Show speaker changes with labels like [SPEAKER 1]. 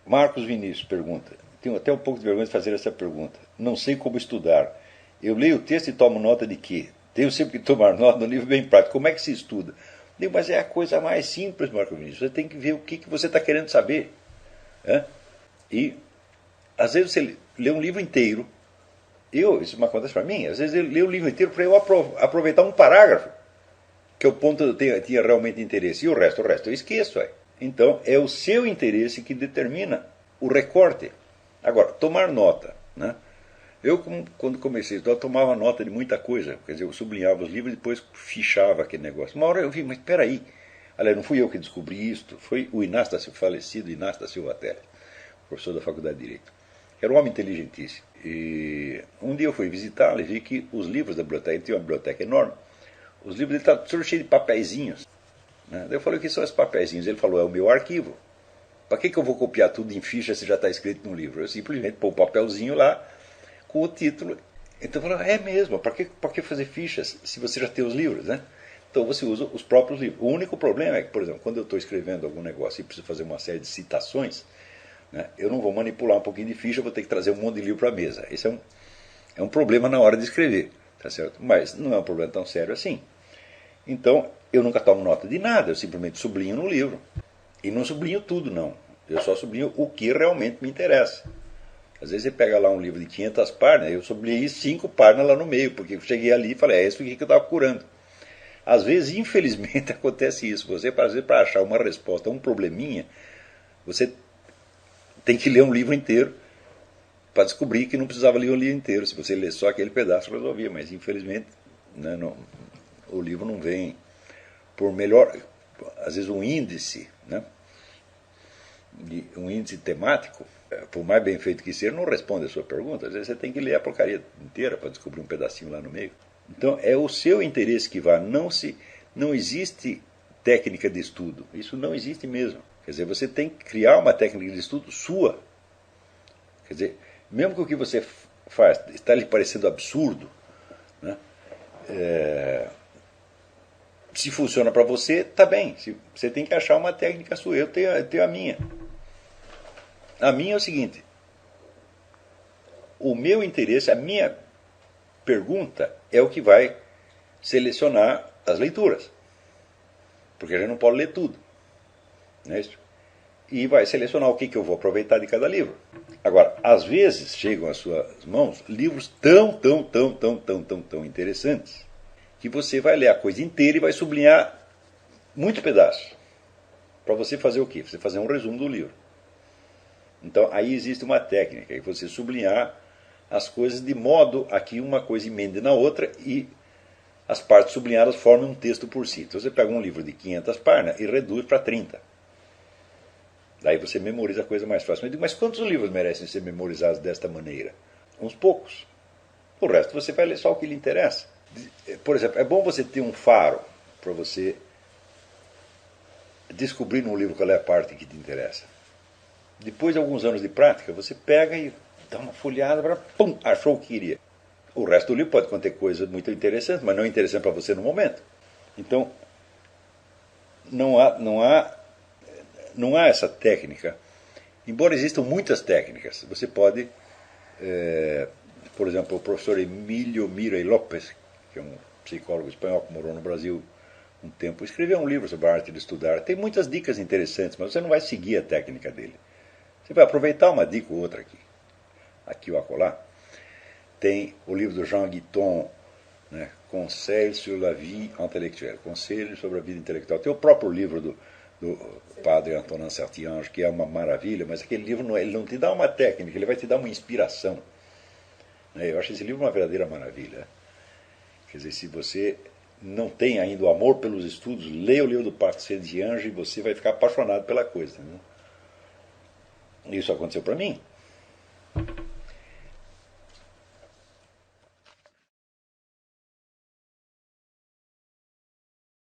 [SPEAKER 1] Marcos Vinícius pergunta, tenho até um pouco de vergonha de fazer essa pergunta. Não sei como estudar. Eu leio o texto e tomo nota de quê? Tenho sempre que tomar nota no livro bem prático. Como é que se estuda? Digo, mas é a coisa mais simples, Marcos Vinícius. Você tem que ver o que você está querendo saber. Né? E, às vezes, você lê um livro inteiro. Isso me acontece para mim. Às vezes, eu leio o livro inteiro para eu aproveitar um parágrafo, que é o ponto que eu tinha realmente interesse. E o resto eu esqueço. Então, é o seu interesse que determina o recorte. Agora, tomar nota. Né? Eu, quando comecei a estudar, tomava nota de muita coisa. Quer dizer, eu sublinhava os livros e depois fichava aquele negócio. Uma hora eu vi, mas espera aí. Aliás, não fui eu que descobri isto. Foi o Inácio da Silva, falecido Inácio da Silva Teles, professor da Faculdade de Direito. Era um homem inteligentíssimo. E um dia eu fui visitá-lo e vi que os livros da biblioteca, ele tinha uma biblioteca enorme, os livros dele estavam todos cheios de papeizinhos. Né? Daí eu falei, o que são esses papeizinhos? Ele falou, é o meu arquivo. Para que eu vou copiar tudo em ficha se já está escrito no livro? Eu simplesmente pôr o papelzinho lá com o título. Então eu falei, é mesmo, para que fazer fichas se você já tem os livros? Né? Então você usa os próprios livros. O único problema é que, por exemplo, quando eu estou escrevendo algum negócio e preciso fazer uma série de citações, né, eu não vou manipular um pouquinho de ficha, eu vou ter que trazer um monte de livro para a mesa. Esse é um problema na hora de escrever. Tá certo? Mas não é um problema tão sério assim. Então, eu nunca tomo nota de nada, eu simplesmente sublinho no livro. E não sublinho tudo, não. Eu só sublinho o que realmente me interessa. Às vezes você pega lá um livro de 500 páginas, eu sublinhei 5 páginas lá no meio, porque eu cheguei ali e falei, é isso aqui que eu estava procurando. Às vezes, infelizmente, acontece isso. Você, para achar uma resposta a um probleminha, você tem que ler um livro inteiro para descobrir que não precisava ler o livro inteiro. Se você ler só aquele pedaço, resolvia. Mas, infelizmente, né, o livro não vem por melhor... Às vezes um índice, né, um índice temático, por mais bem feito que seja, não responde a sua pergunta. Às vezes você tem que ler a porcaria inteira para descobrir um pedacinho lá no meio. Então é o seu interesse que vai. Não existe técnica de estudo. Isso não existe mesmo. Quer dizer, você tem que criar uma técnica de estudo sua. Quer dizer, mesmo que o que você faz está lhe parecendo absurdo, né, se funciona para você, está bem. Você tem que achar uma técnica sua. Eu tenho a minha. A minha é o seguinte: o meu interesse, a minha pergunta é o que vai selecionar as leituras. Porque a gente não pode ler tudo. Não é isso? E vai selecionar o que eu vou aproveitar de cada livro. Agora, às vezes chegam às suas mãos livros tão interessantes que você vai ler a coisa inteira e vai sublinhar muitos pedaços. Para você fazer o quê? Você fazer um resumo do livro. Então, aí existe uma técnica, que você sublinhar as coisas de modo a que uma coisa emende na outra e as partes sublinhadas formam um texto por si. Então, você pega um livro de 500 páginas e reduz para 30. Daí você memoriza a coisa mais fácil. Eu digo, mas quantos livros merecem ser memorizados desta maneira? Uns poucos. O resto você vai ler só o que lhe interessa. Por exemplo, é bom você ter um faro para você descobrir num livro qual é a parte que te interessa. Depois de alguns anos de prática, você pega e dá uma folhada para, pum, achou o que queria. O resto do livro pode conter coisas muito interessantes, mas não interessante para você no momento. Então, não há essa técnica. Embora existam muitas técnicas, você pode, por exemplo, o professor Emílio Mirey Lopes, que é um psicólogo espanhol que morou no Brasil um tempo, escreveu um livro sobre a arte de estudar. Tem muitas dicas interessantes, mas você não vai seguir a técnica dele. Você vai aproveitar uma dica ou outra aqui ou acolá. Tem o livro do Jean Guiton, né, Conseil sur la vie intellectuelle, Conselhos sobre a vida intelectual. Tem o próprio livro do padre Antonin Saint-Ange, que é uma maravilha, mas aquele livro ele não te dá uma técnica, ele vai te dar uma inspiração. Eu acho esse livro uma verdadeira maravilha. Quer dizer, se você não tem ainda o amor pelos estudos, leia o livro do padre Saint-Ange e você vai ficar apaixonado pela coisa. Entendeu? Isso aconteceu para mim.